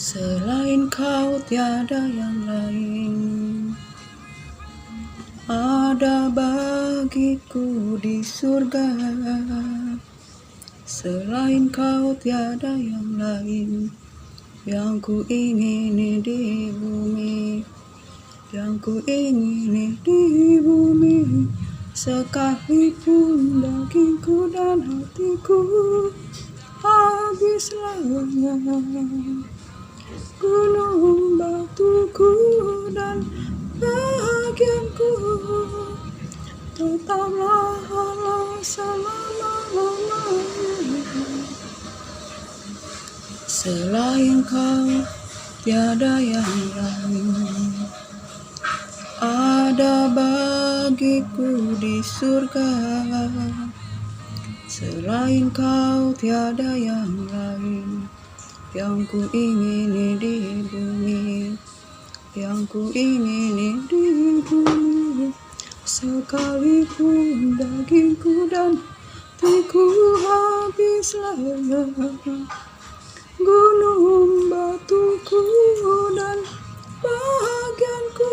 Selain kau tiada yang lain, ada bagiku di surga. Selain kau tiada yang lain, yang ku ingini di bumi, yang ku ingini di bumi. Sekalipun dagingku dan hatiku habis lenyap, gunung batuku dan bahagianku tetaplah Allah selama-lamanya. Selain kau tiada yang lain, ada bagiku di surga. Selain kau tiada yang lain, yang ku ingini di bumi, yang ku ingini di bumi. Sekalipun dagingku dan hatiku habis lenyap, gunung batuku dan bahagianku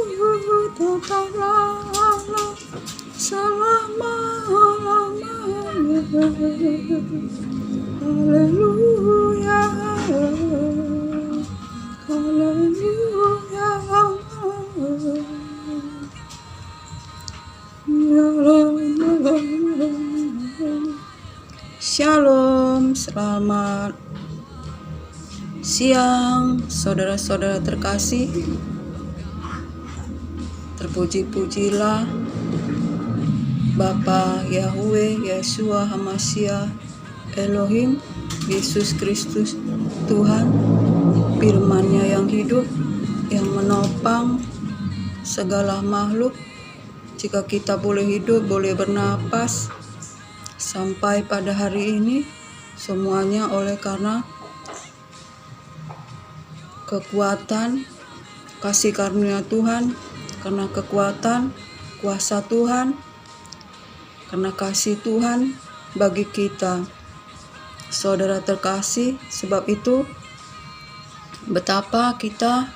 tetaplah Allah selama-lamanya. Haleluya, haleluya. Shalom, selamat siang saudara-saudara terkasih. Terpuji-pujilah Bapa Yahweh, Yeshua HaMashiach, Elohim, Yesus Kristus, Tuhan, firman-Nya yang hidup, yang menopang segala makhluk. Jika kita boleh hidup, boleh bernapas sampai pada hari ini, semuanya oleh karena kekuatan, kasih karunia Tuhan, karena kekuatan, kuasa Tuhan, karena kasih Tuhan bagi kita. Saudara terkasih, sebab itu betapa kita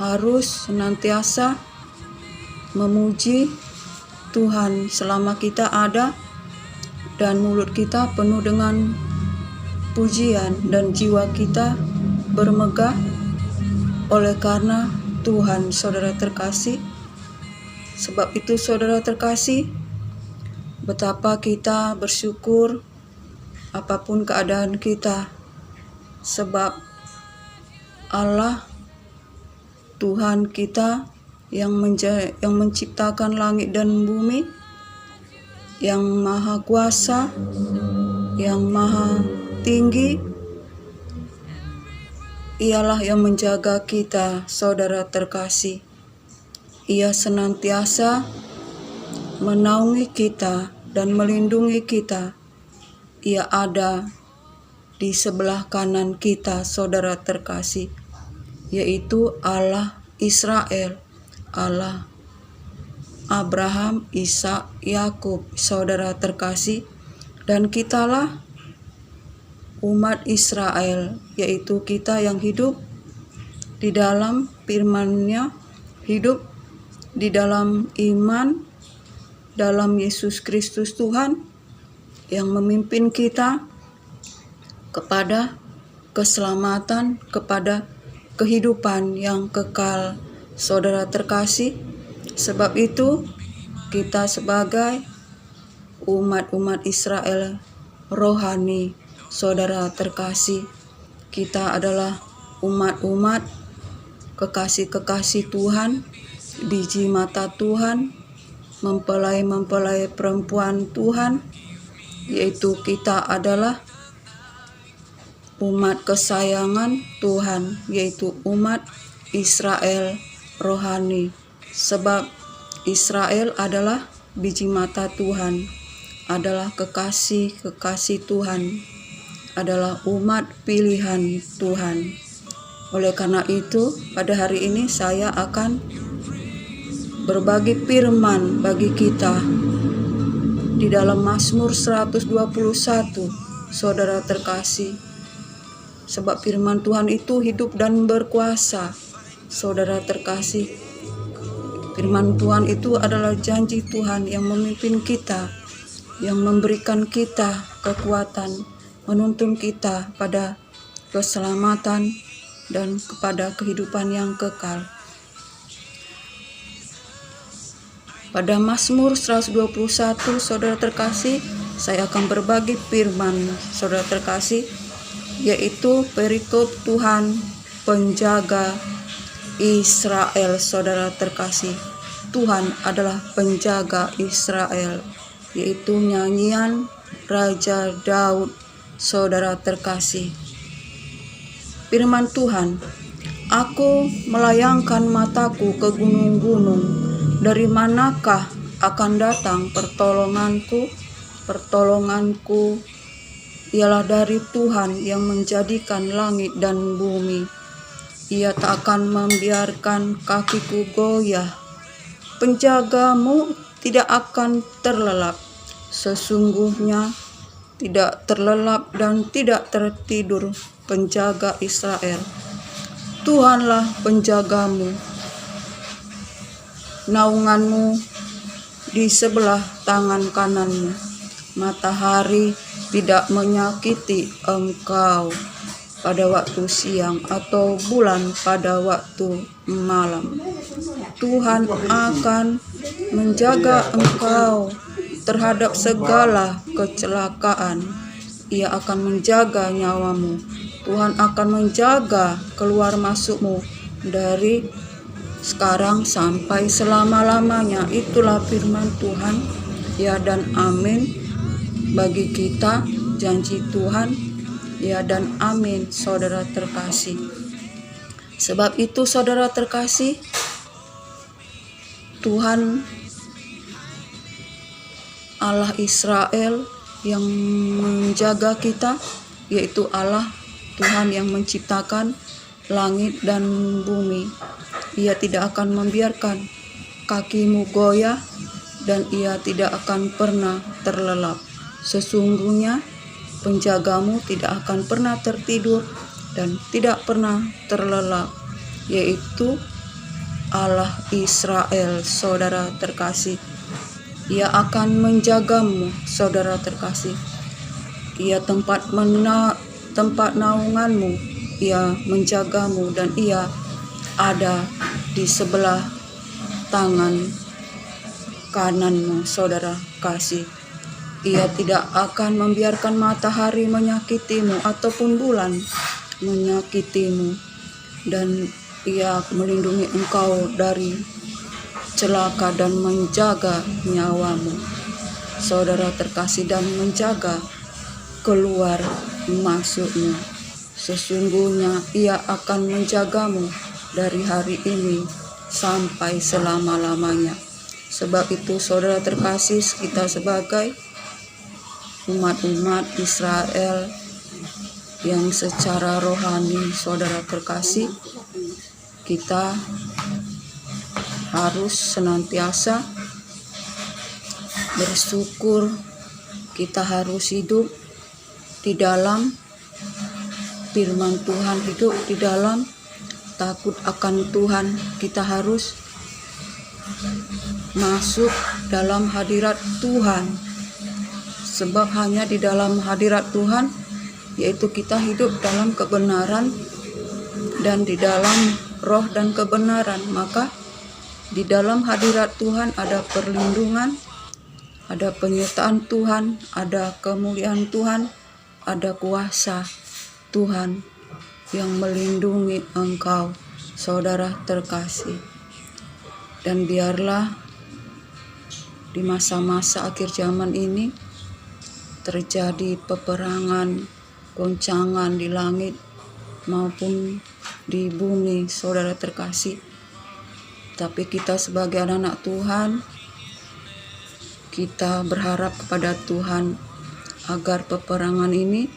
harus senantiasa memuji Tuhan selama kita ada, dan mulut kita penuh dengan pujian dan jiwa kita bermegah oleh karena Tuhan. Saudara terkasih, sebab itu saudara terkasih, betapa kita bersyukur apapun keadaan kita, sebab Allah Tuhan kita yang menciptakan langit dan bumi, yang maha kuasa, yang maha tinggi, ialah yang menjaga kita. Saudara terkasih, Ia senantiasa menaungi kita dan melindungi kita. Ia ada di sebelah kanan kita, saudara terkasih, yaitu Allah Israel, Allah Abraham, Ishak, Yakub, saudara terkasih. Dan kitalah umat Israel, yaitu kita yang hidup di dalam firman-Nya, hidup di dalam iman, dalam Yesus Kristus Tuhan, yang memimpin kita kepada keselamatan, kepada kehidupan yang kekal. Saudara terkasih, sebab itu kita sebagai umat-umat Israel rohani, saudara terkasih, kita adalah umat-umat kekasih-kekasih Tuhan, biji mata Tuhan, mempelai-mempelai perempuan Tuhan, yaitu kita adalah umat kesayangan Tuhan, yaitu umat Israel rohani. Sebab Israel adalah biji mata Tuhan, adalah kekasih-kekasih Tuhan, adalah umat pilihan Tuhan. Oleh karena itu, pada hari ini saya akan berbagi firman bagi kita di dalam Mazmur 121, saudara terkasih. sebab firman Tuhan itu hidup dan berkuasa. Saudara terkasih, firman Tuhan itu adalah janji Tuhan yang memimpin kita, yang memberikan kita kekuatan, menuntun kita pada keselamatan dan kepada kehidupan yang kekal. Pada Mazmur 121, saudara terkasih, saya akan berbagi firman saudara terkasih, yaitu perikop Tuhan penjaga Israel. Saudara terkasih, Tuhan adalah penjaga Israel, yaitu nyanyian Raja Daud. Saudara terkasih, firman Tuhan, aku melayangkan mataku ke gunung-gunung, dari manakah akan datang pertolonganku? Pertolonganku ialah dari Tuhan yang menjadikan langit dan bumi. Ia tak akan membiarkan kakiku goyah. Penjagamu tidak akan terlelap. Sesungguhnya tidak terlelap dan tidak tertidur penjaga Israel. Tuhanlah penjagamu. Naunganmu di sebelah tangan kananmu. Matahari tidak menyakiti engkau pada waktu siang atau bulan pada waktu malam. Tuhan akan menjaga engkau terhadap segala kecelakaan. Ia akan menjaga nyawamu. Tuhan akan menjaga keluar masukmu dari sekarang sampai selama-lamanya. Itulah firman Tuhan, ya dan amin bagi kita, janji Tuhan, ya dan amin, saudara terkasih. Sebab itu saudara terkasih, Tuhan Allah Israel yang menjaga kita, yaitu Allah Tuhan yang menciptakan langit dan bumi. Ia tidak akan membiarkan kakimu goyah dan ia tidak akan pernah terlelap. Sesungguhnya penjagamu tidak akan pernah tertidur dan tidak pernah terlelap, yaitu Allah Israel. Saudara terkasih, Ia akan menjagamu. Saudara terkasih, Ia tempat naunganmu. Ia menjagamu dan Ia ada di sebelah tangan kananmu. Saudara kasih, Ia tidak akan membiarkan matahari menyakitimu ataupun bulan menyakitimu, dan Ia melindungi engkau dari celaka dan menjaga nyawamu. Saudara terkasih, dan menjaga keluar masukmu. Sesungguhnya Ia akan menjagamu dari hari ini sampai selama-lamanya. Sebab itu saudara terkasih, kita sebagai umat-umat Israel yang secara rohani, saudara terkasih, kita harus senantiasa bersyukur. Kita harus hidup di dalam firman Tuhan, hidup di dalam takut akan Tuhan. Kita harus masuk dalam hadirat Tuhan, sebab hanya di dalam hadirat Tuhan, yaitu kita hidup dalam kebenaran dan di dalam roh dan kebenaran. Maka di dalam hadirat Tuhan ada perlindungan, ada penyertaan Tuhan, ada kemuliaan Tuhan, ada kuasa Tuhan yang melindungi engkau, saudara terkasih. Dan biarlah di masa-masa akhir zaman ini terjadi peperangan, goncangan di langit maupun di bumi, saudara terkasih. Tapi kita sebagai anak-anak Tuhan, kita berharap kepada Tuhan agar peperangan ini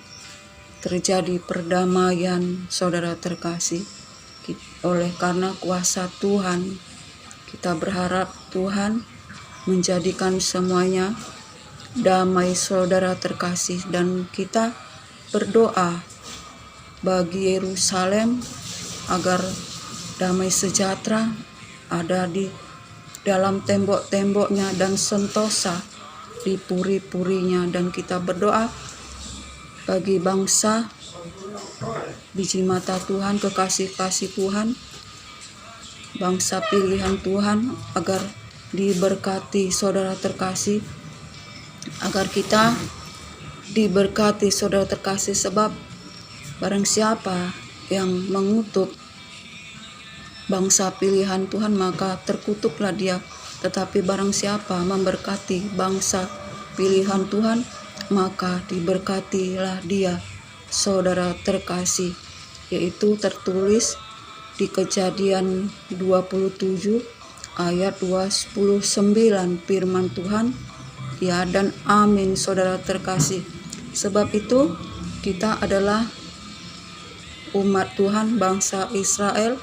terjadi perdamaian, saudara terkasih. Oleh karena kuasa Tuhan, kita berharap Tuhan menjadikan semuanya damai, saudara terkasih. Dan kita berdoa bagi Yerusalem agar damai sejahtera ada di dalam tembok-temboknya dan sentosa di puri-purinya. Dan kita berdoa bagi bangsa biji mata Tuhan, kekasih-kasih Tuhan, bangsa pilihan Tuhan, agar diberkati saudara terkasih, agar kita diberkati saudara terkasih. Sebab barang siapa yang mengutuk bangsa pilihan Tuhan, maka terkutuklah dia. Tetapi barang siapa memberkati bangsa pilihan Tuhan, maka diberkatilah dia saudara terkasih. Yaitu tertulis di Kejadian 27 ayat 29 firman Tuhan. Ya dan amin saudara terkasih. Sebab itu kita adalah umat Tuhan, bangsa Israel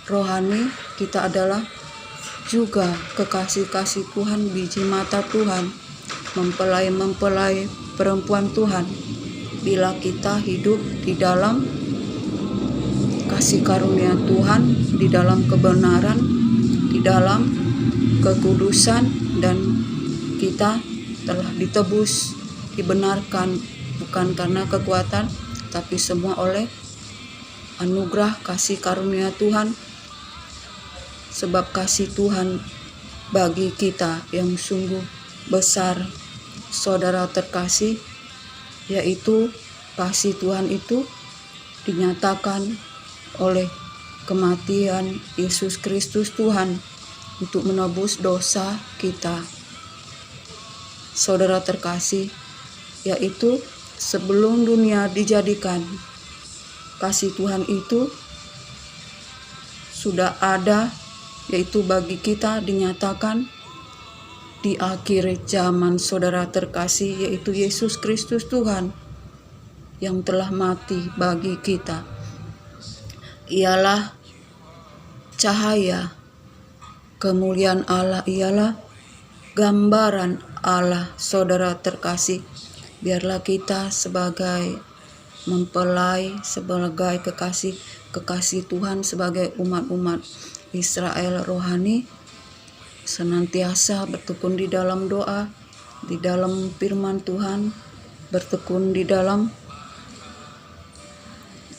rohani. Kita adalah juga kekasih-kasih Tuhan, biji mata Tuhan, mempelai-mempelai perempuan Tuhan. Bila kita hidup di dalam kasih karunia Tuhan, di dalam kebenaran, di dalam kekudusan, dan kita telah ditebus, dibenarkan bukan karena kekuatan, tapi semua oleh anugerah kasih karunia Tuhan. Sebab kasih Tuhan bagi kita yang sungguh besar saudara terkasih, yaitu kasih Tuhan itu dinyatakan oleh kematian Yesus Kristus Tuhan untuk menebus dosa kita saudara terkasih. Yaitu sebelum dunia dijadikan, kasih Tuhan itu sudah ada, yaitu bagi kita dinyatakan di akhir zaman saudara terkasih, yaitu Yesus Kristus Tuhan yang telah mati bagi kita. Ialah cahaya kemuliaan Allah, ialah gambaran Allah saudara terkasih. Biarlah kita sebagai mempelai, sebagai kekasih Tuhan, sebagai umat-umat Israel rohani, senantiasa bertekun di dalam doa, di dalam firman Tuhan, bertekun di dalam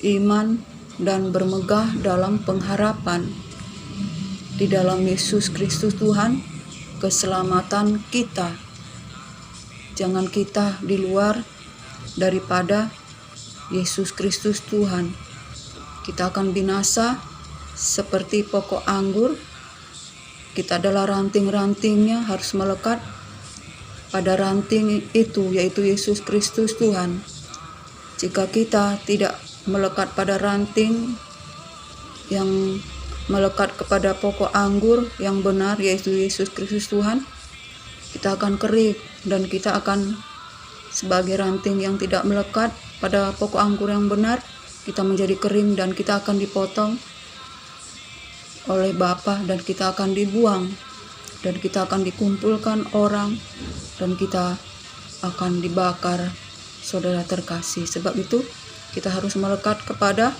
iman, dan bermegah dalam pengharapan di dalam Yesus Kristus Tuhan, keselamatan kita. Jangan kita di luar daripada Yesus Kristus Tuhan. Kita akan binasa seperti pokok anggur. Kita adalah ranting-rantingnya, harus melekat pada ranting itu, yaitu Yesus Kristus Tuhan. Jika kita tidak melekat pada ranting yang melekat kepada pokok anggur yang benar, yaitu Yesus Kristus Tuhan, kita akan kering, dan kita akan sebagai ranting yang tidak melekat pada pokok anggur yang benar. Kita menjadi kering dan kita akan dipotong oleh Bapa, dan kita akan dibuang, dan kita akan dikumpulkan orang, dan kita akan dibakar saudara terkasih. Sebab itu kita harus melekat kepada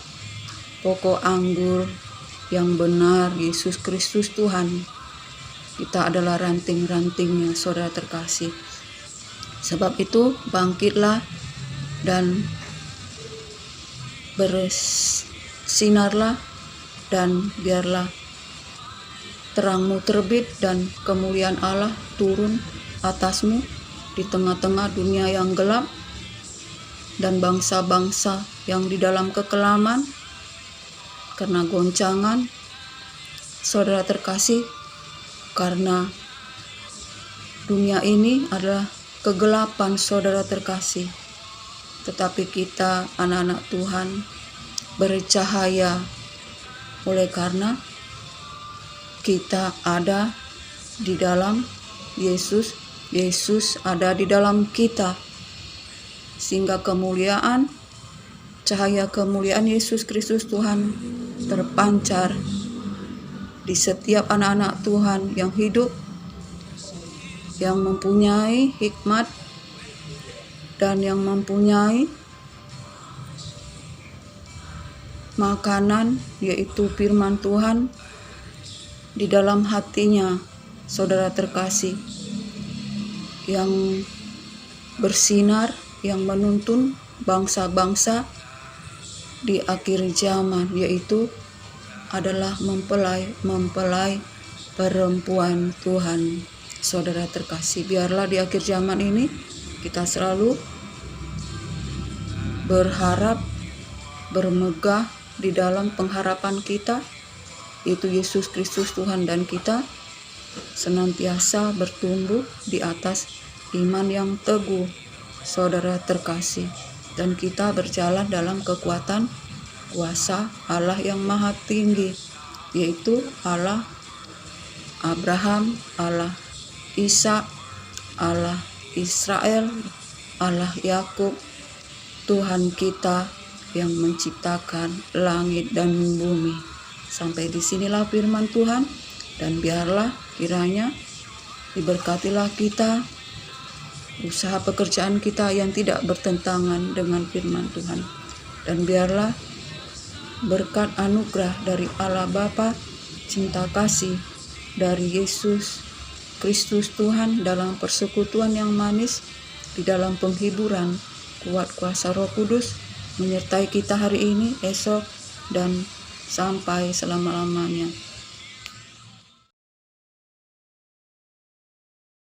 pokok anggur yang benar, Yesus Kristus Tuhan. Kita adalah ranting-rantingnya saudara terkasih. Sebab itu bangkitlah dan bersinarlah, dan biarlah terangmu terbit dan kemuliaan Allah turun atasmu di tengah-tengah dunia yang gelap dan bangsa-bangsa yang di dalam kekelaman karena goncangan saudara terkasih. Karena dunia ini adalah kegelapan saudara terkasih, tetapi kita anak-anak Tuhan bercahaya oleh karena kita ada di dalam Yesus. Yesus ada di dalam kita, sehingga kemuliaan, cahaya kemuliaan Yesus Kristus Tuhan terpancar di setiap anak-anak Tuhan yang hidup, yang mempunyai hikmat dan yang mempunyai makanan, yaitu firman Tuhan, di dalam hatinya saudara terkasih, yang bersinar, yang menuntun bangsa-bangsa di akhir zaman, yaitu adalah mempelai perempuan Tuhan. Saudara terkasih, biarlah di akhir zaman ini kita selalu berharap, bermegah di dalam pengharapan kita, yaitu Yesus Kristus Tuhan, dan kita senantiasa bertumbuh di atas iman yang teguh, saudara terkasih, dan kita berjalan dalam kekuatan kuasa Allah yang maha tinggi, yaitu Allah Abraham, Allah Ishak, Allah Israel, Allah Yakub, Tuhan kita yang menciptakan langit dan bumi. Sampai disinilah firman Tuhan, dan biarlah kiranya diberkatilah kita, usaha pekerjaan kita yang tidak bertentangan dengan firman Tuhan, dan biarlah berkat anugerah dari Allah Bapa, cinta kasih dari Yesus Kristus Tuhan, dalam persekutuan yang manis, di dalam penghiburan kuat kuasa Roh Kudus, menyertai kita hari ini, esok, dan sampai selama-lamanya.